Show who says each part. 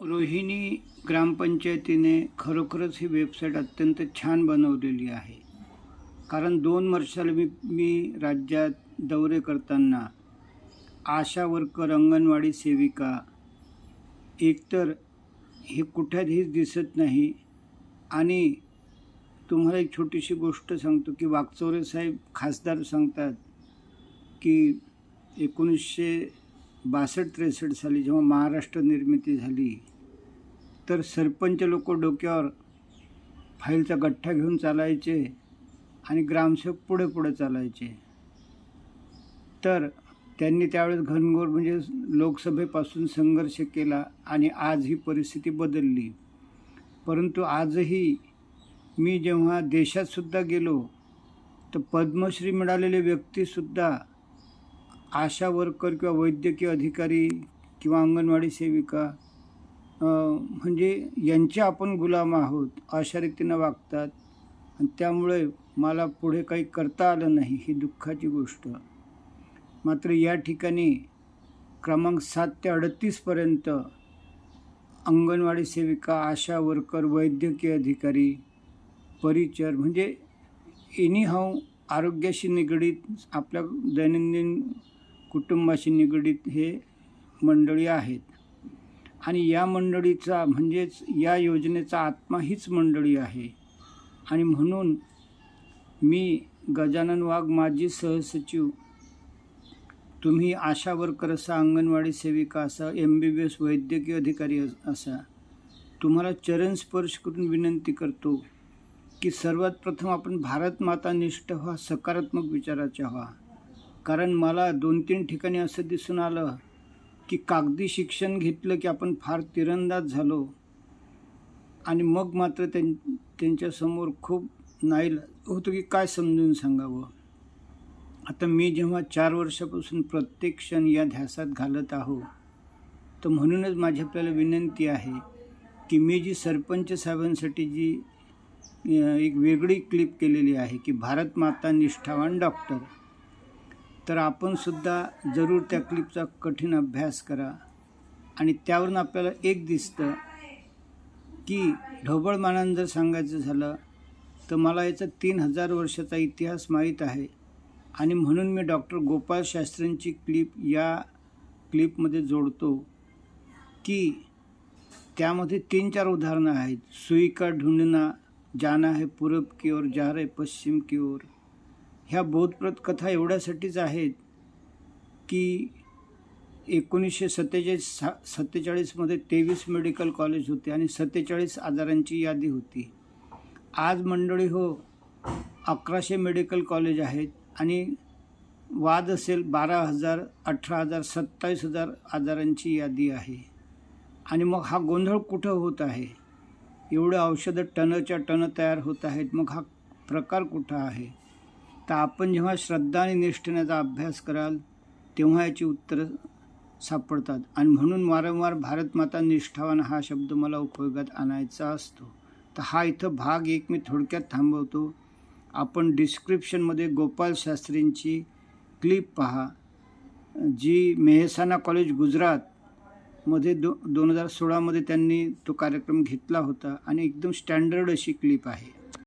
Speaker 1: रोहिणी ग्रामपंचायतीने खरोखरच ही वेबसाईट अत्यंत छान बनवलेली आहे. कारण 2 वर्षाला मी राज्यात दौरे करताना आशा वर्कर, अंगणवाडी सेविका एकतर हे कुठेही दिसत नाही. आणि तुम्हाला एक छोटीशी गोष्ट सांगतो की वाकचौरे साहेब खासदार सांगतात की 1962-63 साली जेव्हा महाराष्ट्र निर्मिती झाली तर सरपंच लोक डोक्यावर फाईलचा गठ्ठा घेऊन चालायचे आणि ग्रामसेवक पुढे पुढे चालायचे. तर त्यांनी त्यावेळेस घनघोर म्हणजे लोकसभेपासून संघर्ष केला आणि आज ही परिस्थिती बदलली. परंतु आजही मी जेव्हा देशातसुद्धा गेलो तर पद्मश्री मिळालेले व्यक्तीसुद्धा आशा वर्कर किंवा वैद्यकीय अधिकारी किंवा अंगणवाडी सेविका म्हणजे यांचे आपण गुलाम आहोत अशा रीतीनं वागतात. आणि त्यामुळे मला पुढे काही करता आलं नाही, ही दुःखाची गोष्ट. मात्र या ठिकाणी क्रमांक 7 ते 38पर्यंत अंगणवाडी सेविका, आशा वर्कर, वैद्यकीय अधिकारी, परिचर म्हणजे एनीहाऊ आरोग्याशी निगडीत, आपल्या दैनंदिन कुटुंबाशी निगडीत हे मंडळी आहेत. आणि या मंडळीचा म्हणजेच या योजनेचा आत्मा हीच मंडळी आहे. आणि म्हणून मी गजानन वाघ, माजी सहसचिव, तुम्ही आशा वर्कर असा, अंगणवाडी सेविका असा, MBBS वैद्यकीय अधिकारी असा, तुम्हाला चरणस्पर्श करून विनंती करतो की सर्वात प्रथम आपण भारत माता निष्ठ व्हा, सकारात्मक विचाराचे व्हा. कारण मला 2-3 ठिकाणी असं दिसून आलं की कागदी शिक्षण घेतलं की आपण फार तिरंदाज झालो आणि मग मात्र त्यांच्यासमोर खूप नाईलाज होतं की काय समजून सांगावं. आता मी जेव्हा 4 वर्षापासून प्रत्येक क्षण या ध्यासात घालत आहो, तर म्हणूनच माझी आपल्याला विनंती आहे की मी जी सरपंच साहेबांसाठी जी एक वेगळी क्लिप केलेली आहे की भारत माता निष्ठावान डॉक्टर, तर आपणसुद्धा जरूर त्या क्लिपचा कठीण अभ्यास करा. आणि त्यावरून आपल्याला एक दिसतं की ढोबळमानानं जर सांगायचं झालं तर मला याचा 3000 वर्षाचा इतिहास माहीत आहे. आणि म्हणून मी डॉक्टर गोपाळ शास्त्रींची क्लिप या क्लिपमध्ये जोडतो की त्यामध्ये 3-4 उदाहरणं आहेत. सुई का ढूंढना, जाना है पूरब की ओर, जा रहे पश्चिम की ओर. ह्या बोधप्रद कथा एवढ्यासाठीच आहेत की 1947मध्ये 23 मेडिकल कॉलेज होते आणि 47 आजारांची यादी होती. आज मंडळी हो 1100 मेडिकल कॉलेज आहेत आणि वाद असेल 12,000, 18,000, 27,000 आजारांची यादी आहे. आणि मग हा गोंधळ कुठं होत आहे? एवढे औषधं टनच्या टन तयार होत आहेत, मग हा प्रकार कुठं आहे? तर आपण जेव्हा श्रद्धा आणि निष्ठेचा अभ्यास कराल तेव्हा याची उत्तरं सापडतात. आणि म्हणून वारंवार भारत माता निष्ठावान हा शब्द मला उपयोगात आणायचा असतो. तर हा इथं भाग 1 मी थोडक्यात थांबवतो. आपण डिस्क्रिप्शनमध्ये गोपाल शास्त्रींची क्लिप पहा, जी मेहसाणा कॉलेज गुजरातमध्ये 2016मध्ये त्यांनी तो कार्यक्रम घेतला होता आणि एकदम स्टँडर्ड अशी क्लिप आहे.